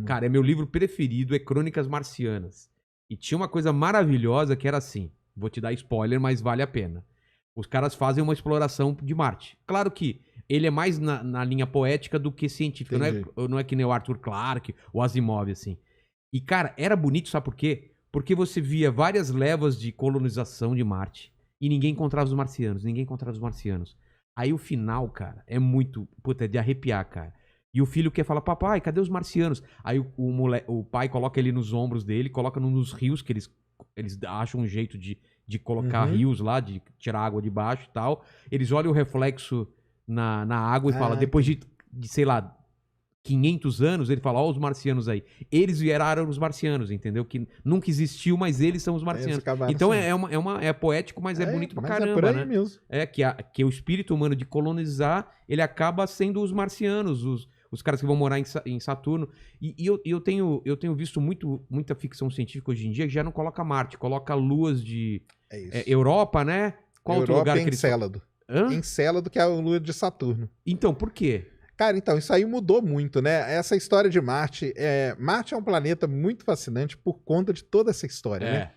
Cara, é meu livro preferido, é Crônicas Marcianas. E tinha uma coisa maravilhosa que era assim, vou te dar spoiler, mas vale a pena. Os caras fazem uma exploração de Marte. Claro que ele é mais na linha poética do que científica. Não é que nem o Arthur Clarke, o Asimov, assim. E, cara, era bonito, sabe por quê? Porque você via várias levas de colonização de Marte e ninguém encontrava os marcianos. Aí o final, cara, é muito... Puta, é de arrepiar, cara. E o filho quer falar, papai, cadê os marcianos? Aí o pai coloca ele nos ombros dele, coloca nos rios, que eles acham um jeito de colocar rios lá, de tirar água de baixo e tal. Eles olham o reflexo na água e falam, depois de, sei lá, 500 anos, ele fala, ó, os marcianos aí. Eles viraram os marcianos, entendeu? Que nunca existiu, mas eles são os marcianos. Então é poético, mas é bonito pra caramba, por aí né? Mesmo. Que o espírito humano de colonizar, ele acaba sendo os marcianos, os caras que vão morar em Saturno. E eu tenho visto muita ficção científica hoje em dia que já não coloca Marte, coloca luas de Europa, né? Qual outro lugar que Encélado. Encélado, que é a lua de Saturno. Então, por quê? Cara, então, isso aí mudou muito, né? Essa história de Marte... Marte é um planeta muito fascinante por conta de toda essa história, né?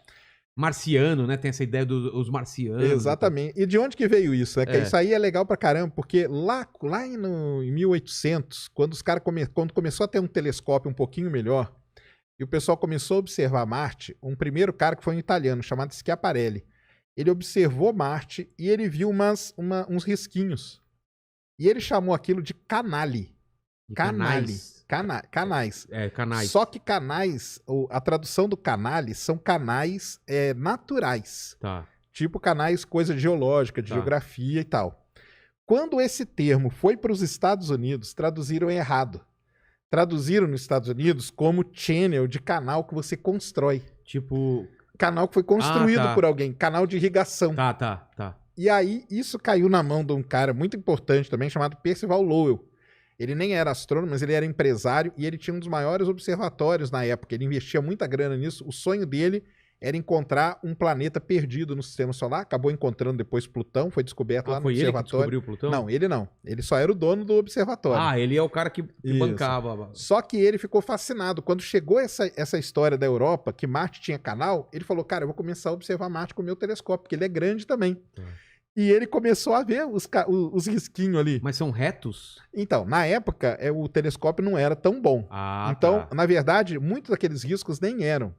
Marciano, né? Tem essa ideia dos marcianos. Exatamente. E de onde que veio isso? Que isso aí é legal pra caramba, porque lá em 1800, quando os caras quando começou a ter um telescópio um pouquinho melhor, e o pessoal começou a observar Marte, um primeiro cara que foi um italiano, chamado Schiaparelli, ele observou Marte e ele viu uns risquinhos. E ele chamou aquilo de canali. Canais. Canais. Só que canais, a tradução do canali são canais naturais. Tá. Tipo canais, coisa geológica, de geografia e tal. Quando esse termo foi para os Estados Unidos, traduziram errado. Traduziram nos Estados Unidos como channel, de canal que você constrói. Tipo... Canal que foi construído por alguém. Canal de irrigação. Tá. E aí, isso caiu na mão de um cara muito importante também, chamado Percival Lowell. Ele nem era astrônomo, mas ele era empresário e ele tinha um dos maiores observatórios na época. Ele investia muita grana nisso. O sonho dele era encontrar um planeta perdido no Sistema Solar. Acabou encontrando depois Plutão, foi descoberto lá no observatório. Foi ele que descobriu Plutão? Não, ele não. Ele só era o dono do observatório. Ele é o cara que bancava. Só que ele ficou fascinado. Quando chegou essa história da Europa, que Marte tinha canal, ele falou, cara, eu vou começar a observar Marte com o meu telescópio, porque ele é grande também. E ele começou a ver os risquinhos ali. Mas são retos? Então, na época, o telescópio não era tão bom. Então, na verdade, muitos daqueles riscos nem eram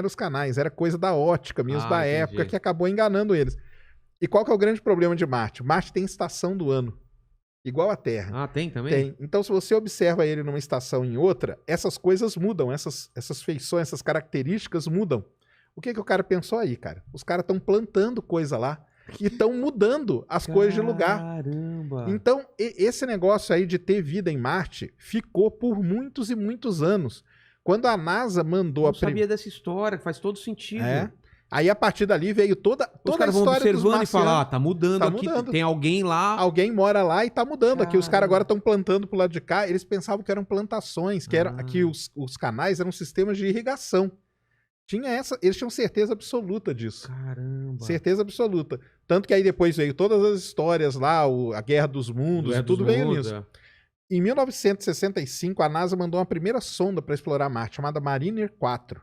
os canais, era coisa da ótica mesmo, da época, que acabou enganando eles. E qual que é o grande problema de Marte? Marte tem estação do ano, igual a Terra. Tem também? Tem. Então, se você observa ele numa estação e em outra, essas coisas mudam, essas feições, essas características mudam. O que o cara pensou aí, cara? Os caras estão plantando coisa lá e estão mudando as coisas de lugar. Caramba! Então, esse negócio aí de ter vida em Marte ficou por muitos e muitos anos. Quando a NASA mandou Eu sabia dessa história, que faz todo sentido. Aí, a partir dali, veio toda a história vão observando e falar, tá mudando aqui, tem alguém lá. Alguém mora lá e tá mudando. Aqui os caras agora estão plantando pro lado de cá. Eles pensavam que eram plantações, que os canais eram sistemas de irrigação. Eles tinham certeza absoluta disso. Caramba. Certeza absoluta. Tanto que aí depois veio todas as histórias lá, a Guerra dos Mundos, tudo veio nisso. Em 1965, a NASA mandou uma primeira sonda para explorar Marte, chamada Mariner 4.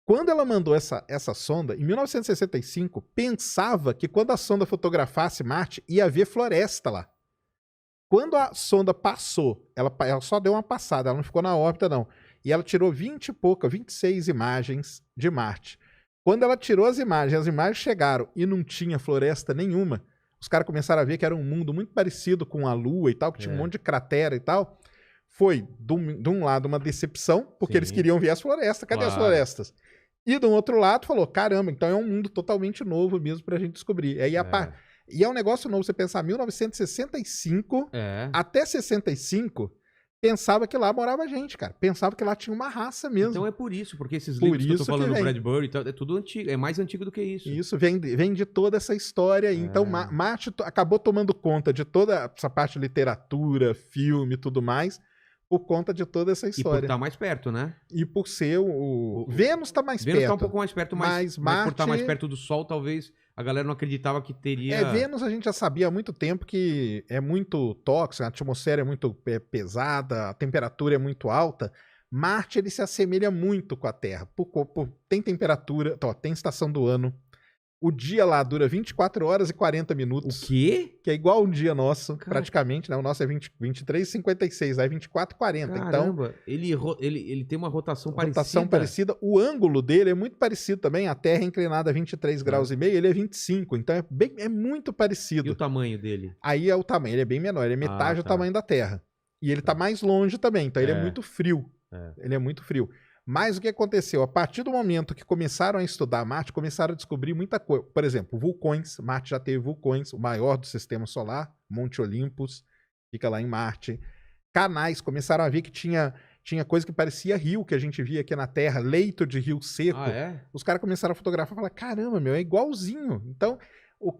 Quando ela mandou essa sonda, em 1965, pensava que quando a sonda fotografasse Marte, ia haver floresta lá. Quando a sonda passou, ela só deu uma passada, ela não ficou na órbita, não. E ela tirou 26 imagens de Marte. Quando ela tirou as imagens chegaram e não tinha floresta nenhuma, os caras começaram a ver que era um mundo muito parecido com a Lua e tal, que tinha um monte de cratera e tal. Foi, de um lado, uma decepção, porque eles queriam ver as florestas. Cadê as florestas? E do outro lado, falou, caramba, então é um mundo totalmente novo mesmo pra gente descobrir. E é um negócio novo, você pensar, 1965 até 65... pensava que lá morava gente, cara. Pensava que lá tinha uma raça mesmo. Então é por isso, porque esses livros que eu tô falando do Bradbury, é tudo antigo, é mais antigo do que isso. Isso, vem de toda essa história. Então, Marte acabou tomando conta de toda essa parte de literatura, filme e tudo mais, por conta de toda essa história. E por estar mais perto, né? E por ser Vênus tá mais perto. Vênus tá um pouco mais perto, mas Marte... por estar mais perto do Sol, talvez a galera não acreditava que teria... Vênus a gente já sabia há muito tempo que é muito tóxico, a atmosfera é muito pesada, a temperatura é muito alta, Marte ele se assemelha muito com a Terra. Tem temperatura, tem estação do ano. O dia lá dura 24 horas e 40 minutos. O quê? Que é igual um dia nosso, praticamente, né? O nosso é 23,56, aí 24,40. Caramba, então, ele tem uma rotação parecida. Rotação parecida. O ângulo dele é muito parecido também. A Terra é inclinada a 23 graus e meio, ele é 25. Então é muito parecido. E o tamanho dele? Aí é o tamanho, ele é bem menor. Ele é metade do tamanho da Terra. E ele tá mais longe também, então ele é muito frio. Ele é muito frio. Mas o que aconteceu? A partir do momento que começaram a estudar Marte, começaram a descobrir muita coisa. Por exemplo, vulcões. Marte já teve vulcões, o maior do sistema solar, Monte Olympus, fica lá em Marte. Canais, começaram a ver que tinha coisa que parecia rio, que a gente via aqui na Terra, leito de rio seco. Os caras começaram a fotografar e falaram, caramba, meu, é igualzinho. Então,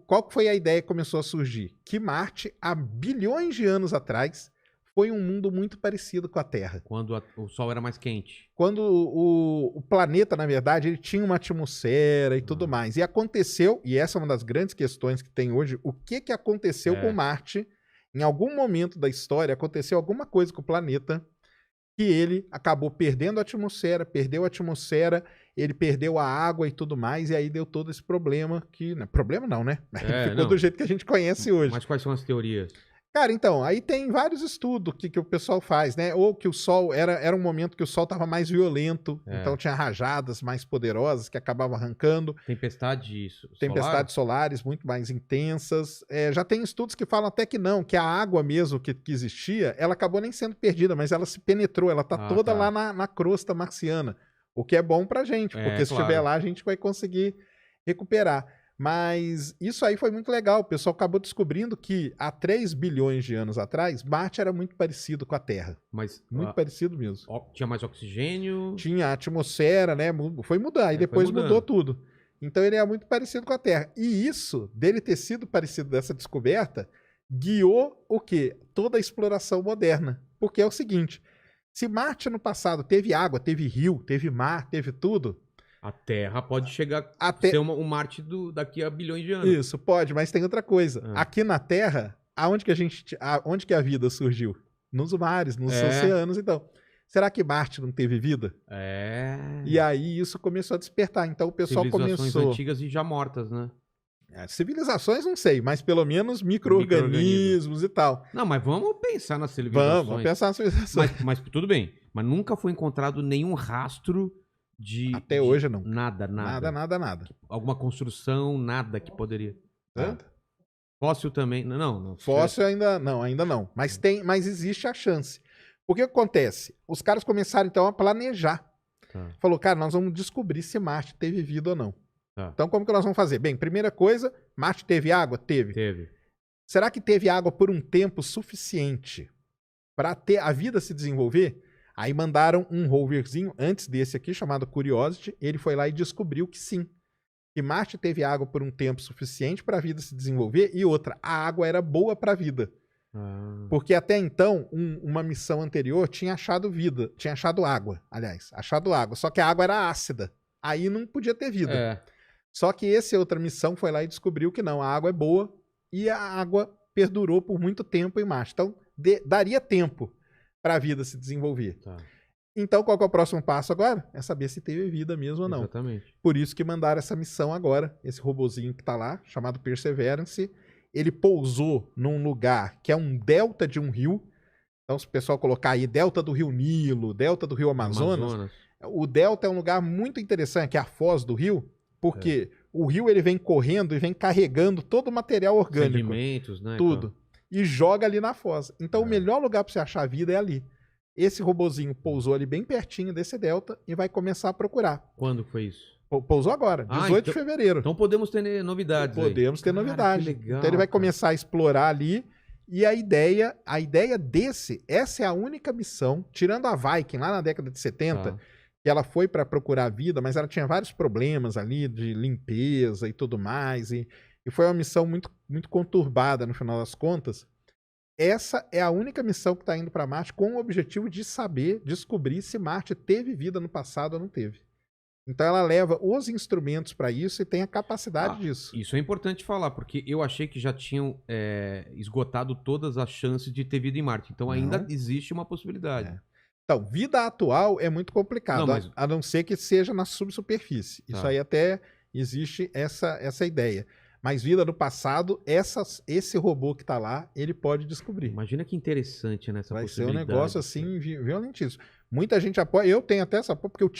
qual foi a ideia que começou a surgir? Que Marte, há bilhões de anos atrás, foi um mundo muito parecido com a Terra. Quando o Sol era mais quente. Quando o planeta, na verdade, ele tinha uma atmosfera e tudo mais. E aconteceu, e essa é uma das grandes questões que tem hoje, o que aconteceu com Marte? Em algum momento da história, aconteceu alguma coisa com o planeta que ele acabou perdendo a atmosfera, ele perdeu a água e tudo mais, e aí deu todo esse problema que... Problema não, né? Ficou do jeito que a gente conhece hoje. Mas quais são as teorias? Cara, então, aí tem vários estudos que o pessoal faz, né? Ou que o Sol, era um momento que o Sol estava mais violento, então tinha rajadas mais poderosas que acabavam arrancando. Tempestades solares muito mais intensas. Já tem estudos que falam até que não, que a água mesmo que existia, ela acabou nem sendo perdida, mas ela se penetrou, ela tá toda lá na crosta marciana, o que é bom pra gente, porque se estiver lá a gente vai conseguir recuperar. Mas isso aí foi muito legal. O pessoal acabou descobrindo que há 3 bilhões de anos atrás, Marte era muito parecido com a Terra. Muito parecido mesmo. Tinha mais oxigênio? Tinha a atmosfera, né? Foi mudar, e depois mudou tudo. Então ele é muito parecido com a Terra. E isso, dele ter sido parecido dessa descoberta, guiou o quê? Toda a exploração moderna. Porque é o seguinte, se Marte no passado teve água, teve rio, teve mar, teve tudo... A Terra pode chegar a ser um Marte daqui a bilhões de anos. Isso, pode, mas tem outra coisa. Aqui na Terra, onde que a vida surgiu? Nos mares, nos oceanos, então. Será que Marte não teve vida? E aí isso começou a despertar. Então o pessoal Civilizações antigas e já mortas, né? Civilizações, não sei, mas pelo menos micro-organismos e tal. Não, mas vamos pensar nas civilizações. Vamos pensar nas civilizações. Mas tudo bem. Mas nunca foi encontrado nenhum rastro até hoje não. Nada. Alguma construção, nada que poderia. Fóssil também. Não. Fóssil ainda não. Mas existe a chance. O que acontece? Os caras começaram então a planejar. Falou, cara, nós vamos descobrir se Marte teve vida ou não. Então como que nós vamos fazer? Bem, primeira coisa, Marte teve água? Teve. Será que teve água por um tempo suficiente para ter a vida se desenvolver? Aí mandaram um roverzinho, antes desse aqui, chamado Curiosity, ele foi lá e descobriu que sim, que Marte teve água por um tempo suficiente para a vida se desenvolver, e outra, a água era boa para a vida. Porque até então, uma missão anterior tinha achado água, só que a água era ácida, aí não podia ter vida. Só que essa outra missão foi lá e descobriu que não, a água é boa, e a água perdurou por muito tempo em Marte. Então, daria tempo para a vida se desenvolver. Então, qual que é o próximo passo agora? É saber se teve vida mesmo ou não. Exatamente. Por isso que mandaram essa missão agora, esse robozinho que está lá, chamado Perseverance. Ele pousou num lugar que é um delta de um rio. Então, se o pessoal colocar aí delta do rio Nilo, delta do rio Amazonas. O delta é um lugar muito interessante, que é a foz do rio, porque o rio ele vem correndo e vem carregando todo o material orgânico. Sedimentos, né? Tudo. E joga ali na foz. Então o melhor lugar para você achar vida é ali. Esse robozinho pousou ali bem pertinho desse delta e vai começar a procurar. Quando foi isso? Pousou agora, 18 de fevereiro. Então podemos ter novidades. Podemos ter novidades. Legal, então ele vai começar a explorar ali. E a ideia essa é a única missão, tirando a Viking lá na década de 70, que ela foi para procurar vida, mas ela tinha vários problemas ali de limpeza e tudo mais. E foi uma missão muito, muito conturbada no final das contas. Essa é a única missão que está indo para Marte com o objetivo de descobrir se Marte teve vida no passado ou não teve. Então ela leva os instrumentos para isso e tem a capacidade disso. Isso é importante falar, porque eu achei que já tinham esgotado todas as chances de ter vida em Marte. Então ainda existe uma possibilidade. Então, vida atual é muito complicado, Não, a não ser que seja na subsuperfície. Isso aí até existe essa ideia. Mas vida do passado, esse robô que tá lá, ele pode descobrir. Imagina que interessante nessa Vai ser um possibilidade. negócio assim violentíssimo. Muita gente apoia, eu tenho até essa, porque eu